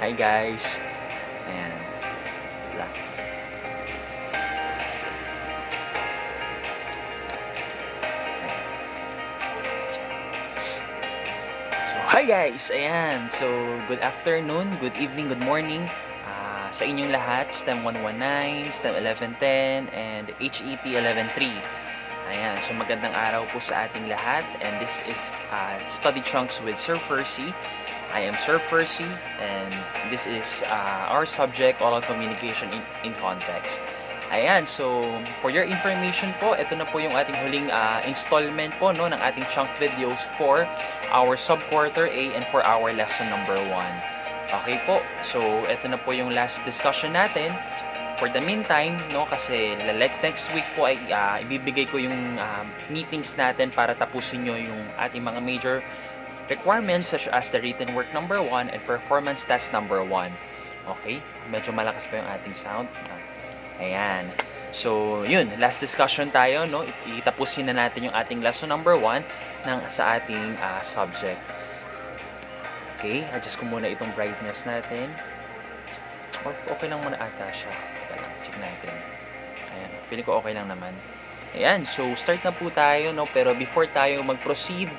Hi guys. Ayan. Wala. So, hi guys. Ayan. So, good afternoon, good evening, good morning sa inyong lahat. STEM 119, STEM 1110, and HEP 113. Ayan. So, magandang araw po sa ating lahat. And this is Study Chunks with Sir Fercie. I am Sir Fercie, and this is our subject, oral communication in context. Ayan, so for your information po, ito na po yung ating huling installment po no, ng ating chunk videos for our subquarter A and for our lesson number 1. Okay po, so ito na po yung last discussion natin. For the meantime, no, kasi next week po ay ibibigay ko yung meetings natin para tapusin nyo yung ating mga major requirements such as the written work number 1 and performance test number 1. Okay? Medyo malakas pa yung ating sound. Ayan. So, yun. Last discussion tayo, no? Itapusin na natin yung ating lesson number 1 sa ating subject. Okay? Adjust ko muna itong brightness natin. Okay lang muna ata siya. Check natin. Ayan. Feeling ko okay lang naman. Ayan. So, start na po tayo, no? Pero before tayo mag-proceed,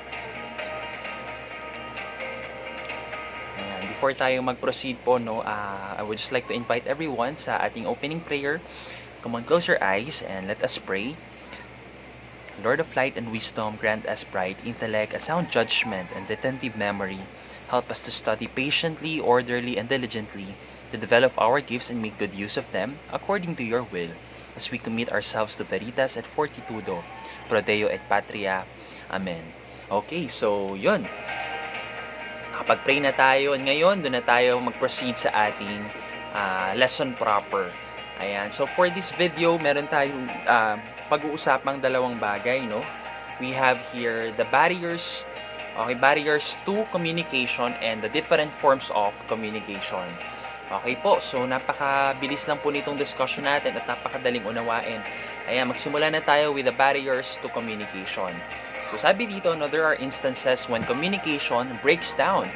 before tayo mag-proceed po, no, I would just like to invite everyone sa ating opening prayer. Come on, close your eyes and let us pray. Lord of light and wisdom, grant us bright intellect, a sound judgment, and retentive memory. Help us to study patiently, orderly, and diligently, to develop our gifts and make good use of them, according to your will, as we commit ourselves to Veritas et Fortitudo, Prodeo et Patria. Amen. Okay, so yun. Pag-pray na tayo, ngayon doon na tayo mag-proceed sa ating lesson proper. Ayan. So for this video, meron tayong pag-uusapang dalawang bagay, no? We have here the barriers, barriers to communication and the different forms of communication. Okay po, so napakabilis lang po nitong discussion natin at napakadaling unawain. Ayan, magsimula na tayo with the barriers to communication. So sabi dito, no, there are instances when communication breaks down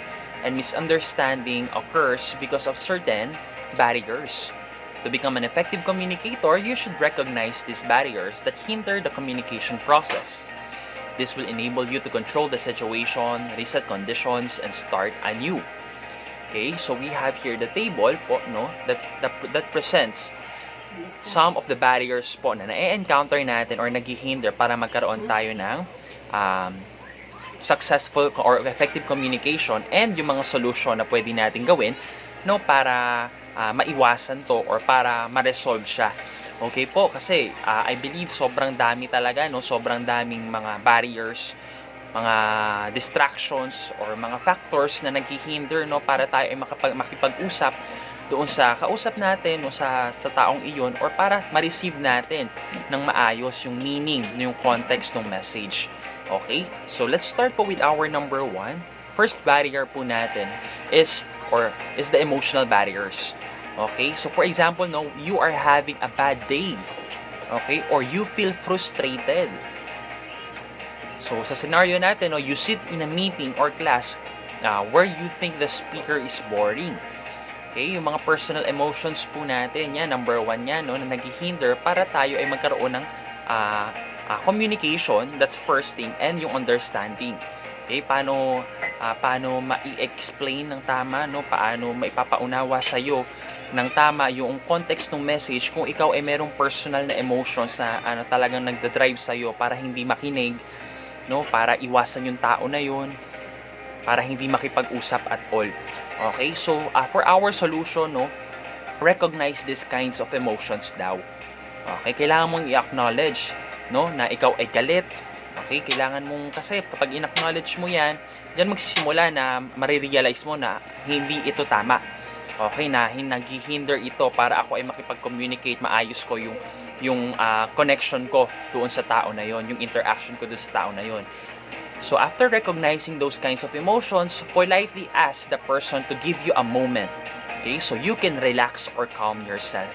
and misunderstanding occurs because of certain barriers. To become an effective communicator, you should recognize these barriers that hinder the communication process. This will enable you to control the situation, reset conditions, and start anew. Okay, so we have here the table po, no, that presents some of the barriers po na na-encounter natin or naghihinder para magkaroon tayo ng successful or effective communication and yung mga solution na pwede natin gawin, no, para maiwasan to or para ma-resolve siya. Okay po, kasi I believe sobrang dami talaga, no, sobrang daming mga barriers, mga distractions or mga factors na naghihinder, no, para tayo ay makipag-usap doon sa kausap natin o sa taong iyon or para ma-receive natin ng maayos yung meaning, yung context ng message. Okay? So let's start po with our number 1. First barrier po natin is the emotional barriers. Okay? So for example, no, you are having a bad day. Okay? Or you feel frustrated. So sa scenario natin, no, you sit in a meeting or class where you think the speaker is boring. Okay, yung mga personal emotions po natin, yan, number 1 yan, no, na naghihinder para tayo ay magkaroon ng communication, that's first thing, and yung understanding. Okay, paano ma-i-explain ng tama, no, paano maipapaunawa sa iyo ng tama yung context ng message kung ikaw ay merong personal na emotions na talagang nagda-drive sa iyo para hindi makinig, no, para iwasan yung tao na yun, para hindi makipag-usap at all. Okay, so for our solution, no, recognize these kinds of emotions daw. Okay, kailangan mong i-acknowledge, no, na ikaw ay galit. Okay, kailangan mong, kasi kapag in-acknowledge mo yan, diyan magsisimula na marirealize mo na hindi ito tama. Okay, na naghihinder ito para ako ay makipag-communicate, maayos ko yung connection ko doon sa tao na yon, yung interaction ko doon sa tao na yon. So after recognizing those kinds of emotions, politely ask the person to give you a moment. Okay, so you can relax or calm yourself.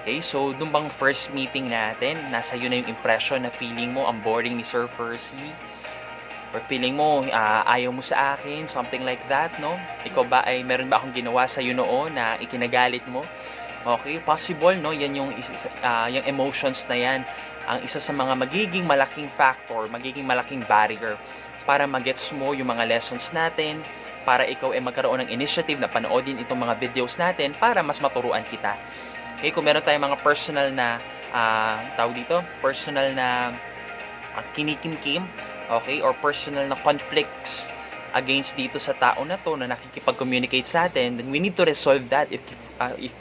Okay, so dun bang first meeting natin, nasa yun na yung impression na feeling mo, ang boring ni Sir Fercie. or feeling mo ayaw mo sa akin, something like that, no? Ikaw ba ay meron ba akong ginawa sa iyo noon na ikinagalit mo? Okay, possible, no? Yan yung yung emotions na yan ang isa sa mga magiging malaking factor, magiging malaking barrier para magets mo yung mga lessons natin, para ikaw ay magkaroon ng initiative na panoodin itong mga videos natin para mas maturuan kita. Okay, kung meron tayong mga personal na tawag dito, personal na kinikimkim, okay, or personal na conflicts against dito sa tao na to na nakikipag-communicate sa atin, then we need to resolve that if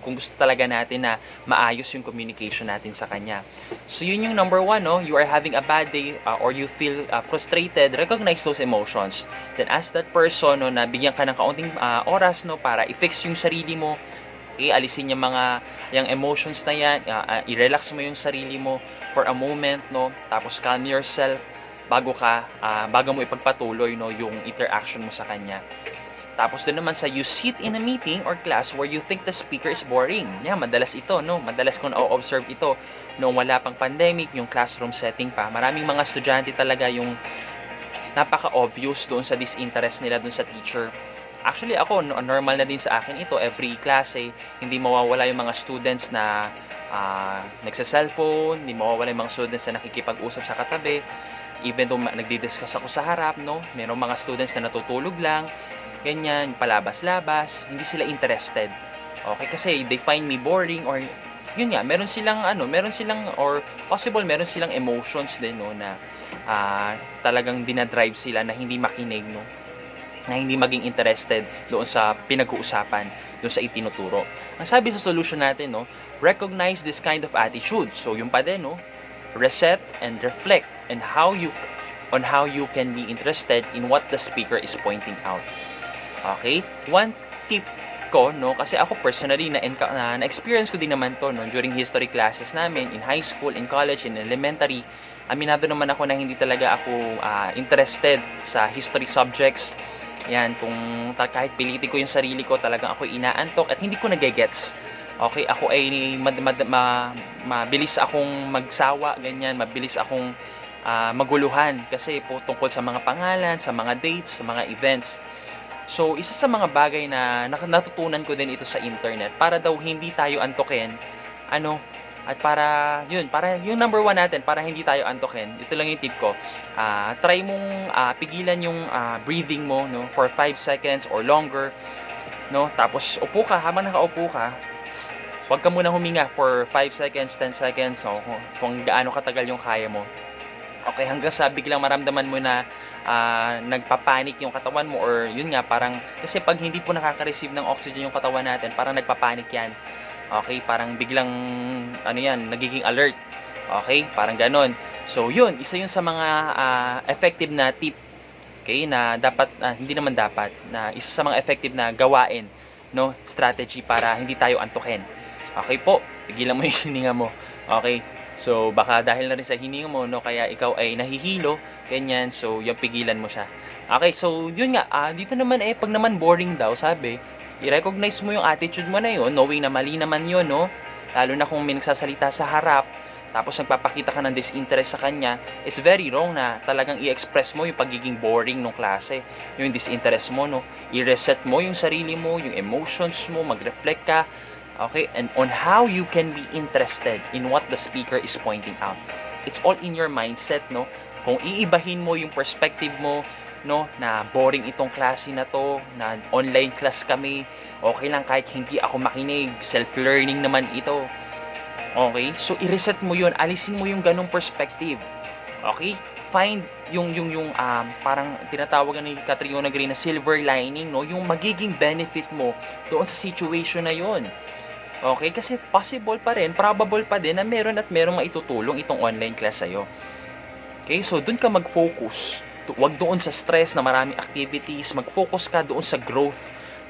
kung gusto talaga natin na maayos yung communication natin sa kanya. So yun yung number one, no? You are having a bad day or you feel frustrated, recognize those emotions. Then ask that person, no, na bigyan ka ng kaunting oras, no, para i-fix yung sarili mo. Okay, alisin yung mga yung emotions na yan, i-relax mo yung sarili mo for a moment, no? Tapos calm yourself bago mo ipagpatuloy, no, yung interaction mo sa kanya. Tapos din naman sa you sit in a meeting or class where you think the speaker is boring. Yeah, madalas ito, no? Madalas ko na-observe ito noong wala pang pandemic, yung classroom setting pa. Maraming mga estudyante talaga yung napaka-obvious doon sa disinterest nila doon sa teacher. Actually, ako, normal na din sa akin ito. Every klase, hindi mawawala yung mga students na nagsa-cellphone, hindi mawawala yung mga students na nakikipag-usap sa katabi. Even though nagdi-discuss ako sa harap, no? Merong mga students na natutulog lang, ganyan, palabas-labas, hindi sila interested. Okay, kasi they find me boring or yun nga, meron silang or possible meron silang emotions din, no, na talagang dinadrive sila na hindi makinig, no, na hindi maging interested doon sa pinag-uusapan, doon sa itinuturo. Ang sabi sa solution natin, no, recognize this kind of attitude. So yung pa din, no, reset and reflect on how you can be interested in what the speaker is pointing out. Okay? One tip ko, no, kasi ako personally na-experience ko din naman to, no, during history classes namin in high school, in college, in elementary. Aminado naman ako na hindi talaga ako interested sa history subjects. Yan, kung kahit pilitin ko yung sarili ko, talagang ako inaantok at hindi ko nagegets. Okay, ako ay mabilis akong magsawa, ganyan, mabilis akong maguluhan kasi po tungkol sa mga pangalan, sa mga dates, sa mga events. So, isa sa mga bagay na natutunan ko din ito sa internet para daw hindi tayo antokin, at para yung number one natin, para hindi tayo antokin, ito lang yung tip ko, try mong pigilan yung breathing mo, no, for 5 seconds or longer, no, tapos upo ka, habang nakaupo ka, huwag ka muna huminga for 5 seconds, 10 seconds, so, kung gaano katagal yung kaya mo. Okay, hanggang sa biglang maramdaman mo na nagpapanik yung katawan mo, or yun nga, parang, kasi pag hindi po nakaka-receive ng oxygen yung katawan natin, parang nagpapanik yan. Okay, parang biglang, nagiging alert. Okay, parang ganon. So, yun, isa yun sa mga effective na tip, okay, na dapat, hindi naman dapat, na isa sa mga effective na gawain, no, strategy para hindi tayo antukin. Okay po, pigilan mo yung hininga mo. Okay, so baka dahil na rin sa hininga mo, no, kaya ikaw ay nahihilo, ganyan, so yung pigilan mo siya. Okay, so yun nga, dito naman pag naman boring daw, sabi, i-recognize mo yung attitude mo na yun, knowing na mali naman yun, no, lalo na kung may nagsasalita sa harap, tapos nagpapakita ka ng disinterest sa kanya, it's very wrong na talagang i-express mo yung pagiging boring ng klase, yung disinterest mo, no, i-reset mo yung sarili mo, yung emotions mo, mag-reflect ka. Okay, and on how you can be interested in what the speaker is pointing out. It's all in your mindset, no? Kung iibahin mo yung perspective mo, no, na boring itong klase na to, na online class kami, okay lang kahit hindi ako makinig, self-learning naman ito. Okay? So i-reset mo yun, alisin mo yung ganong perspective. Okay? Find yung parang tinatawagan ni Catriona Gray na silver lining, no, yung magiging benefit mo doon sa situation na yon. Okay, kasi possible pa rin, probable pa din na meron maitutulong itong online class sa'yo. Okay, so dun ka mag-focus. Huwag doon sa stress na maraming activities. Mag-focus ka doon sa growth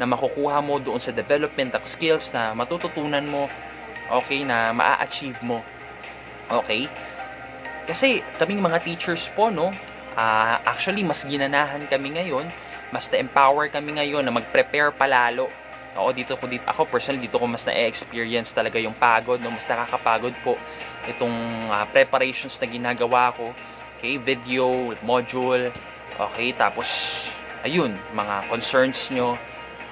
na makukuha mo, doon sa development of skills na matututunan mo, okay, na maa-achieve mo. Okay? Kasi kaming mga teachers po, no, actually mas ginanahan kami ngayon, mas na-empower kami ngayon na mag-prepare palalo. Ako personally, dito ko mas na-experience talaga yung pagod, no? Mas nakakapagod po itong preparations na ginagawa ko. Okay, video, module, Okay, tapos ayun, mga concerns nyo.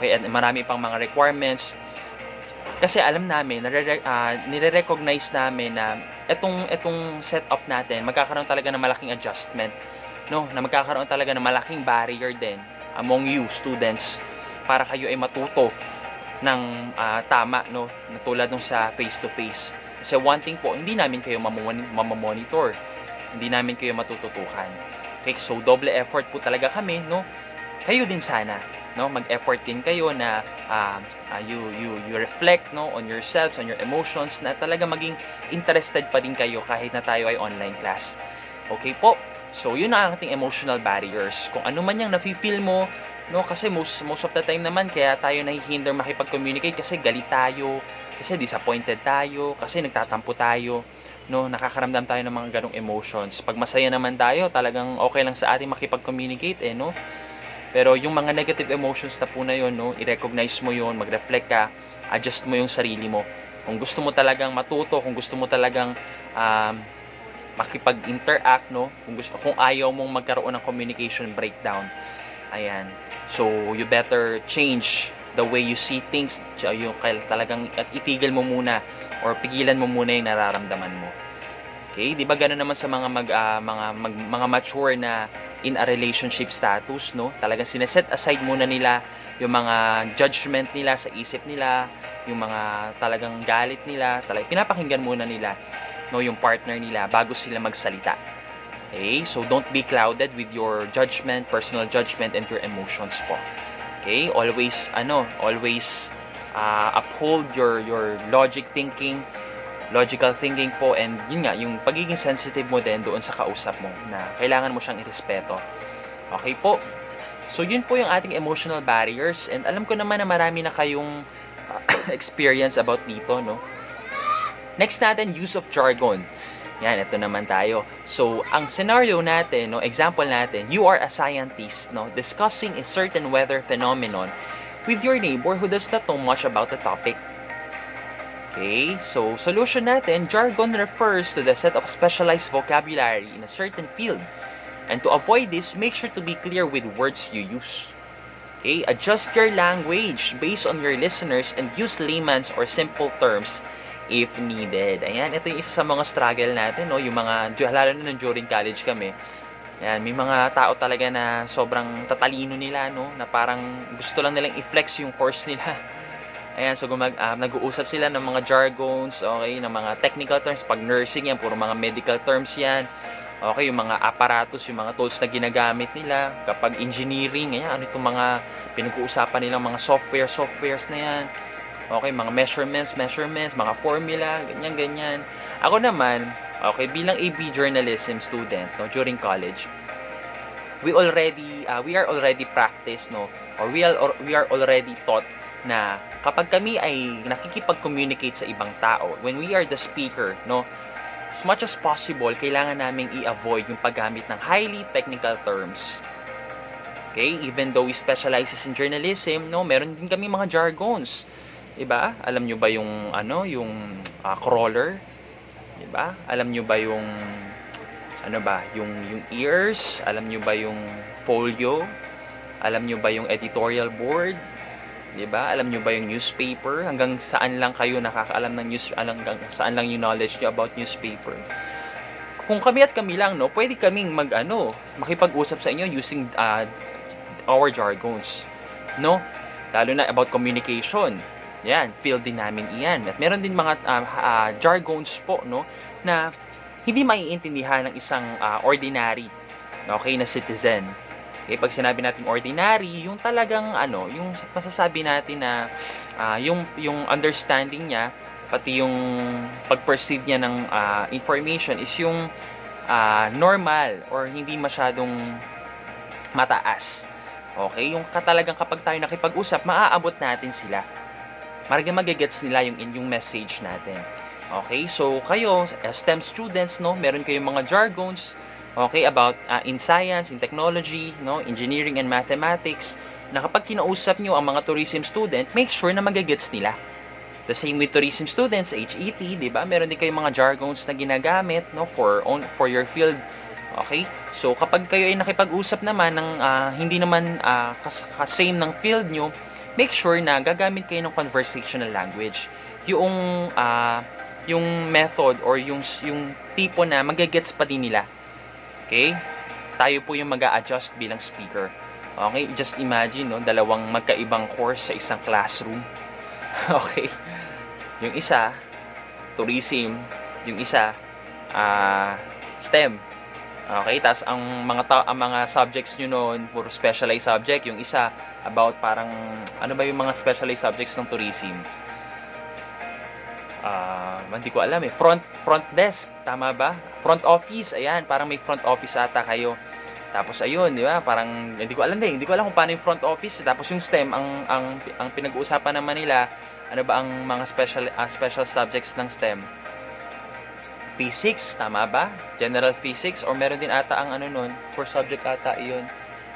Okay, at marami pang mga requirements. Kasi alam namin, nire-recognize namin na itong setup natin, magkakaroon talaga ng malaking adjustment, no? Na magkakaroon talaga ng malaking barrier din among you students para kayo ay matuto ng tama, no? Na tulad nung sa face-to-face. Kasi one thing po, hindi namin kayo mamamonitor. Hindi namin kayo matututukan. Okay, so double effort po talaga kami, no? Kayo din sana, no? Mag-effort din kayo na you reflect, no, on yourselves, on your emotions, na talaga maging interested pa din kayo kahit na tayo ay online class. Okay po? So, yun ang ating emotional barriers. Kung ano man yung nafe-feel mo, no, kasi most of the time naman kaya tayo nahihinder makipag-communicate kasi galit tayo, kasi disappointed tayo, kasi nagtatampo tayo, no, nakakaramdam tayo ng mga ganong emotions. Pag masaya naman tayo, talagang okay lang sa ating makipag-communicate, no? Pero yung mga negative emotions na po na yun, no, i-recognize mo yun, mag-reflect ka, adjust mo yung sarili mo. Kung gusto mo talagang matuto, kung gusto mo talagang makipag-interact, no, kung ayaw mong magkaroon ng communication breakdown, ayan. So, you better change the way you see things. Yung talagang at itigil mo muna or pigilan mo muna yung nararamdaman mo. Okay? 'Di ba ganoon naman sa mga mature na in a relationship status, no? Talagang sineset aside muna nila yung mga judgment nila sa isip nila, yung mga talagang galit nila, talagang pinapakinggan muna nila, no, yung partner nila bago sila magsalita. Okay? So don't be clouded with your judgment, personal judgment, and your emotions po. Okay? Always uphold your logical thinking po, and yun nga, yung pagiging sensitive mo din doon sa kausap mo na kailangan mo siyang irespeto. Okay po? So yun po yung ating emotional barriers, and alam ko naman na marami na kayong experience about dito, no? Next natin, use of jargon. Yan, ito naman tayo. So, ang scenario natin, no, example natin, you are a scientist, no, discussing a certain weather phenomenon with your neighbor who does not know much about the topic. Okay, so solution natin, jargon refers to the set of specialized vocabulary in a certain field. And to avoid this, make sure to be clear with words you use. Okay, adjust your language based on your listeners and use layman's or simple terms if needed. Ayan, ito yung isa sa mga struggle natin, no? Yung mga, lalo na nung during college kami. Ayan, may mga tao talaga na sobrang tatalino nila, no? Na parang gusto lang nilang i-flex yung course nila. Ayan, so nag-uusap sila ng mga jargons, okay, ng mga technical terms. Pag nursing yan, puro mga medical terms yan. Okay, yung mga apparatus, yung mga tools na ginagamit nila. Kapag engineering, ayan, ano itong mga pinag-uusapan nilang mga softwares na yan. Okay, mga measurements, mga formula, ganyan. Ako naman, okay, bilang AB journalism student, no, during college, we are already practiced, no, or we are already taught na kapag kami ay nakikipag-communicate sa ibang tao, when we are the speaker, no, as much as possible, kailangan naming i-avoid yung paggamit ng highly technical terms. Okay? Even though we specializes in journalism, no, meron din kami mga jargons. Diba? Alam nyo ba yung, crawler? Diba? Alam nyo ba yung, yung ears? Alam nyo ba yung folio? Alam nyo ba yung editorial board? Diba? Alam nyo ba yung newspaper? Hanggang saan lang kayo nakakaalam ng hanggang saan lang yung knowledge nyo about newspaper? Kung kami lang, no, pwede kaming makipag-usap sa inyo using our jargons, no? Lalo na about communication. Yan, field din namin iyan. At meron din mga jargons po, no, na hindi maiintindihan ng isang ordinary, okay, na citizen. Okay, pag sinabi natin ordinary, yung talagang yung masasabi natin na yung understanding niya, pati yung pag-perceive niya ng information is yung normal or hindi masyadong mataas. Okay, yung talagang kapag tayo nakipag-usap, maaabot natin sila. Magagets nila yung message natin. Okay, so kayo as STEM students, no, meron kayong mga jargons, okay, about in science, in technology, no, engineering and mathematics, na kapag kinausap nyo ang mga tourism student, make sure na magagets nila. The same with tourism students, HET, di ba? Meron din kayong mga jargons na ginagamit, no, for your field Okay? So, kapag kayo ay nakipag-usap naman ng hindi naman same ng field nyo, make sure na gagamit kayo ng conversational language. Yung method or yung tipo na magagets pa din nila. Okay? Tayo po yung mag-a-adjust bilang speaker. Okay? Just imagine, no? Dalawang magkaibang course sa isang classroom. Okay? Yung isa, tourism. Yung isa, STEM. Okay? Tapos ang mga subjects nyo noon, puro specialized subject. Yung isa, about parang, ano ba yung mga specialized subjects ng tourism? Hindi ko alam eh. Front desk, tama ba? Front office, ayan, parang may front office ata kayo. Tapos ayun, di ba? Parang hindi ko alam din. Hindi ko alam kung paano yung front office. Tapos yung STEM, ang pinag-uusapan naman nila, ano ba ang mga special subjects ng STEM? Physics, tama ba? General physics or meron din ata ang ano nun, for subject ata iyon.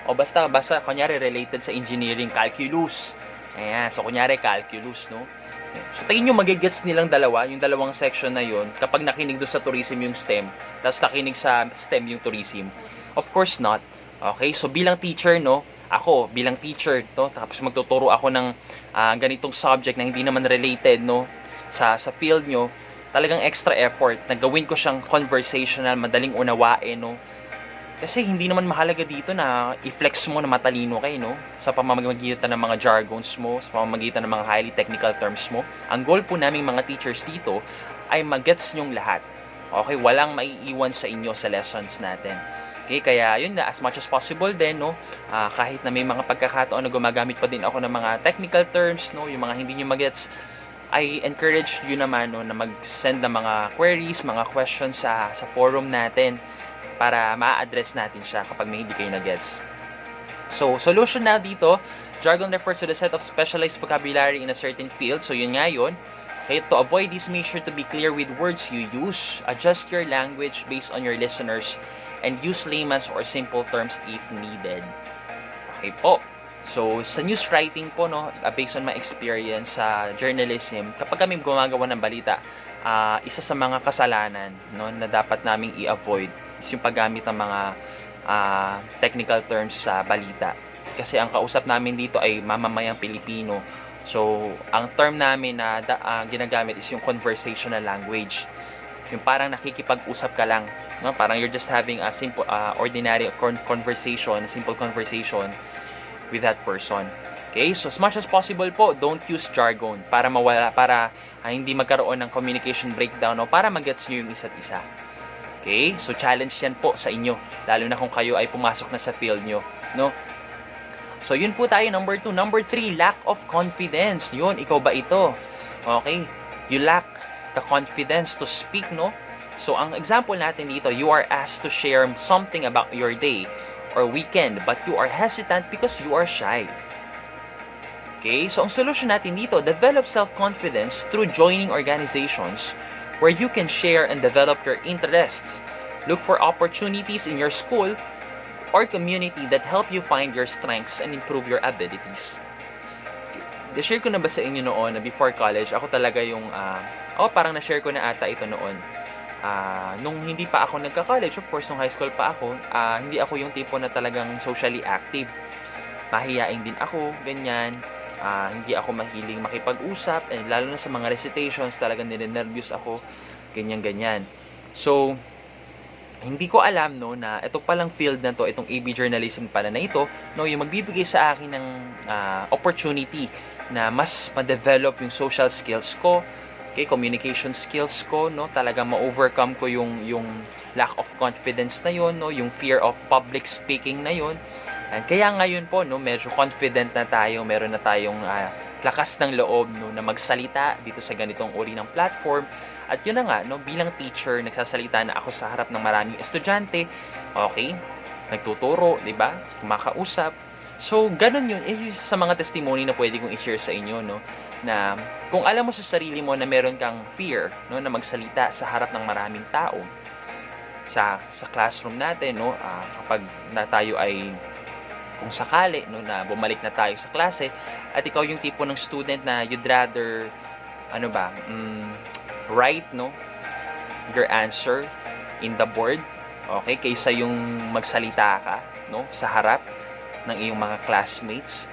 O basta kunyari related sa engineering, calculus. Ayan, so kunyari calculus, no? So, tingin nyo magigets nilang dalawa, yung dalawang section na yun, kapag nakinig doon sa tourism yung STEM, tapos nakinig sa STEM yung tourism. Of course not. Okay, so bilang teacher, no, ako, bilang teacher, to, tapos magtuturo ako ng ganitong subject na hindi naman related, no, sa field nyo, talagang extra effort na gawin ko siyang conversational, madaling unawain, no. Kasi hindi naman mahalaga dito na i-flex mo na matalino kayo, no? Sa pamamagitan ng mga jargons mo, sa pamamagitan ng mga highly technical terms mo. Ang goal po naming mga teachers dito ay magets nyong lahat. Okay? Walang maiiwan sa inyo sa lessons natin. Okay? Kaya yun na, as much as possible din, no? Kahit na may mga pagkakataon na gumagamit pa din ako ng mga technical terms, no? Yung mga hindi nyo magets, I encourage you naman, no, na mag-send ng mga queries, mga questions sa forum natin para ma-address natin siya kapag may hindi kayo na-gets. So, solution na dito, jargon refers to the set of specialized vocabulary in a certain field. So, yun nga yun. Okay, to avoid this, make sure to be clear with words you use. Adjust your language based on your listeners and use layman's or simple terms if needed. Okay po. So, sa news writing po, no, based on my experience sa journalism, kapag kami gumagawa ng balita, isa sa mga kasalanan, no, na dapat naming i-avoid is yung paggamit ng mga technical terms sa balita. Kasi ang kausap namin dito ay mamamayang Pilipino. So, ang term namin na ginagamit is yung conversational language. Yung parang nakikipag-usap ka lang, no? Parang you're just having a simple ordinary conversation, simple conversation with that person. Okay? So, as much as possible po, don't use jargon para hindi magkaroon ng communication breakdown o para mag-gets nyo yung isa't isa. Okay? So, challenge yan po sa inyo. Lalo na kung kayo ay pumasok na sa field nyo. No? So, yun po tayo. Number 2. Number 3, lack of confidence. Yun, ikaw ba ito? Okay? You lack the confidence to speak, no? So, ang example natin dito, you are asked to share something about your day or weekend, but you are hesitant because you are shy. Okay? So, ang solution natin dito, develop self-confidence through joining organizations where you can share and develop your interests. Look for opportunities in your school or community that help you find your strengths and improve your abilities. Na-share ko na ba sa inyo noon na before college, ako talaga yung, parang na-share ko na ata ito noon. Nung hindi pa ako nagka-college, of course, nung high school pa ako, hindi ako yung tipo na talagang socially active. Mahiyain din ako, ganyan. Hindi ako mahiling makipag-usap, and lalo na sa mga recitations, talagang ninenervyos ako, ganyan-ganyan. So, hindi ko alam, no, na ito palang field na to, itong AB journalism pala na ito, no, yung magbibigay sa akin ng opportunity na mas ma-develop yung social skills ko, okay, communication skills ko, no, talaga ma-overcome ko yung lack of confidence na yon, no, yung fear of public speaking na yon. And kaya ngayon po, no, medyo confident na tayo, meron na tayong lakas ng loob, no, na magsalita dito sa ganitong uri ng platform. At yun na nga, no, bilang teacher, nagsasalita na ako sa harap ng maraming estudyante, okay, nagtuturo, di ba, kumakausap. So, ganun yun, sa mga testimony na pwede kong i-share sa inyo, no, na kung alam mo sa sarili mo na meron kang fear, no, na magsalita sa harap ng maraming tao, sa classroom natin, no, kapag na tayo ay kung sakali, no, na bumalik na tayo sa klase at ikaw yung tipo ng student na you'd rather write, no, your answer in the board, Okay, kaysa yung magsalita ka, no, sa harap ng iyong mga classmates.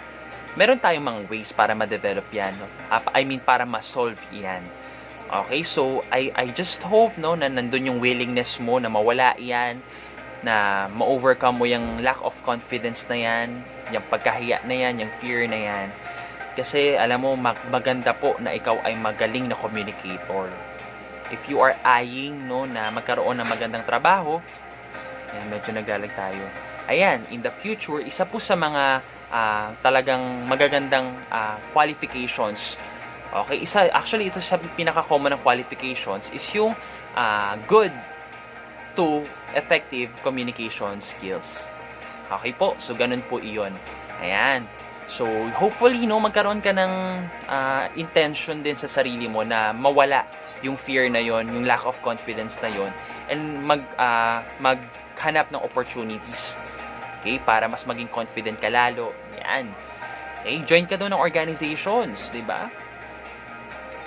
Meron tayong mga ways para ma-develop yan, no? I mean, para ma-solve yan. Okay, so I just hope, no, na nandun yung willingness mo na mawala yan, na ma-overcome mo yung lack of confidence na yan, yung pagkahiya na yan, yung fear na yan. Kasi alam mo, maganda po na ikaw ay magaling na communicator. If you are eyeing, no, na magkaroon ng magandang trabaho, ayan, medyo naglalag tayo. Ayan, in the future, isa po sa mga talagang magagandang qualifications. Okay, actually ito sa pinaka-common ng qualifications is yung good to effective communication skills. Okay po, so ganun po iyon. Ayan. So hopefully, no, magkaroon ka ng intention din sa sarili mo na mawala yung fear na yon, yung lack of confidence na yon, and maghanap ng opportunities. Okay, para mas maging confident ka lalo. Yan. Okay, join ka doon ng organizations, 'di ba?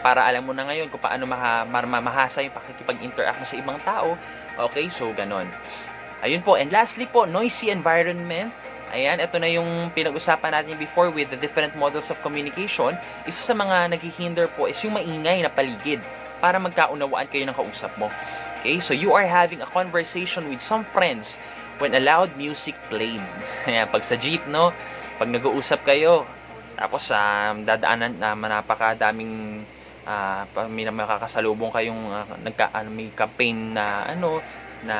Para alam mo na ngayon kung paano mahasa yung pakikipag-interact mo sa ibang tao. Okay, so ganon. Ayun po. And lastly po, noisy environment. Ayan, ito na yung pinag-usapan natin before with the different models of communication. Isa sa mga naghihinder po is yung maingay na paligid para magkaunawaan kayo ng kausap mo. Okay, so you are having a conversation with some friends when a loud music played. Ayan, pag sa jeep, no? Pag nag-uusap kayo, tapos dadaanan na napakadaming may makakasalubong kayong may campaign na na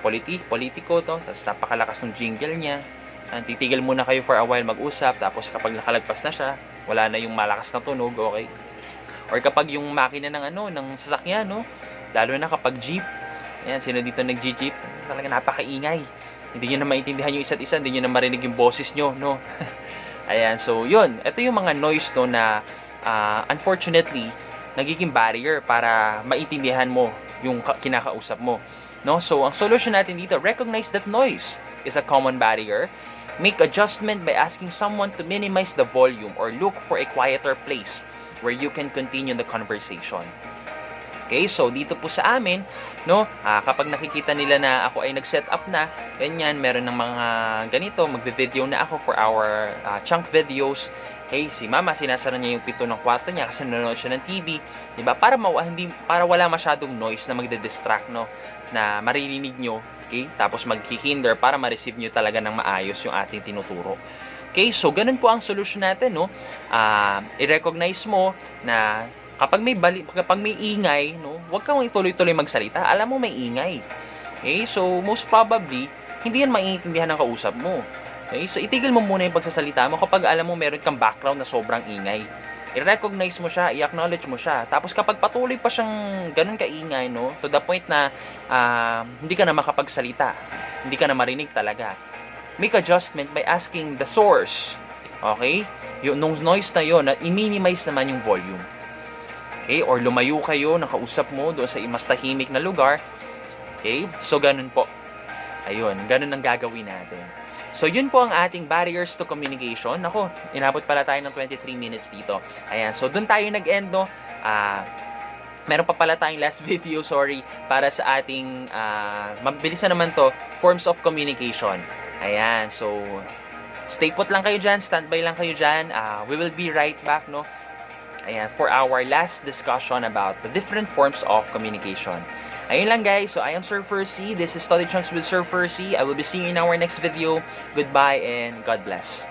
politiko to, tapos napakalakas ng jingle niya. Titigil muna kayo for a while mag-usap, tapos kapag nakalagpas na siya, wala na yung malakas na tunog, okay? Or kapag yung makina ng sasakyan, no? Lalo na kapag jeep. Ayan, sino dito nag-jeep? Talaga napakaingay. Hindi nyo na maintindihan yung isa't isa, hindi nyo na marinig yung boses nyo, no? Ayan, so yun. Ito yung mga noise, no, na unfortunately, nagiging barrier para maintindihan mo yung kinakausap mo. No? So, ang solution natin dito, recognize that noise is a common barrier. Make adjustment by asking someone to minimize the volume or look for a quieter place where you can continue the conversation. Okay, so dito po sa amin, no, kapag nakikita nila na ako ay nag-set up na, ganyan, meron ng mga ganito, magbe-video na ako for our chunk videos. Okay, si mama, sinasara niya yung pinto ng kwarto niya kasi nanonood siya ng TV, 'di ba? Para wala masyadong noise na magde-distract, no, na maririnig nyo, okay? Tapos maghihinder para ma-receive nyo talaga ng maayos yung ating tinuturo. Okay, so ganun po ang solution natin, no? I-recognize mo na kapag may ingay, no, huwag kang ituloy-tuloy magsalita. Alam mo may ingay. Okay, so most probably hindi yan maiintindihan ng kausap mo. Okay, so itigil mo muna yung pagsasalita mo kapag alam mo meron kang background na sobrang ingay. I-recognize mo siya, i-acknowledge mo siya. Tapos kapag patuloy pa siyang ganun kaingay, no, to the point na hindi ka na makapagsalita, hindi ka na marinig talaga, make adjustment by asking the source. Okay? Yung noise na yun, i-minimize naman yung volume. Okay? Or lumayo kayo, nakausap mo doon sa mas tahimik na lugar. Okay? So, ganun po. Ayun, ganun ang gagawin natin. So, yun po ang ating barriers to communication. Ako, inabot pala tayo ng 23 minutes dito. Ayan, so doon tayo nag-end, no? Meron pa pala tayong last video, sorry, para sa ating, mabilisan naman to, forms of communication. Ayan, so, stay put lang kayo dyan, standby lang kayo dyan. We will be right back, no? Ayan, for our last discussion about the different forms of communication. Ayun lang guys, so I am Sir Fercie. This is Study Chunks with Sir Fercie. I will be seeing you in our next video. Goodbye and God bless.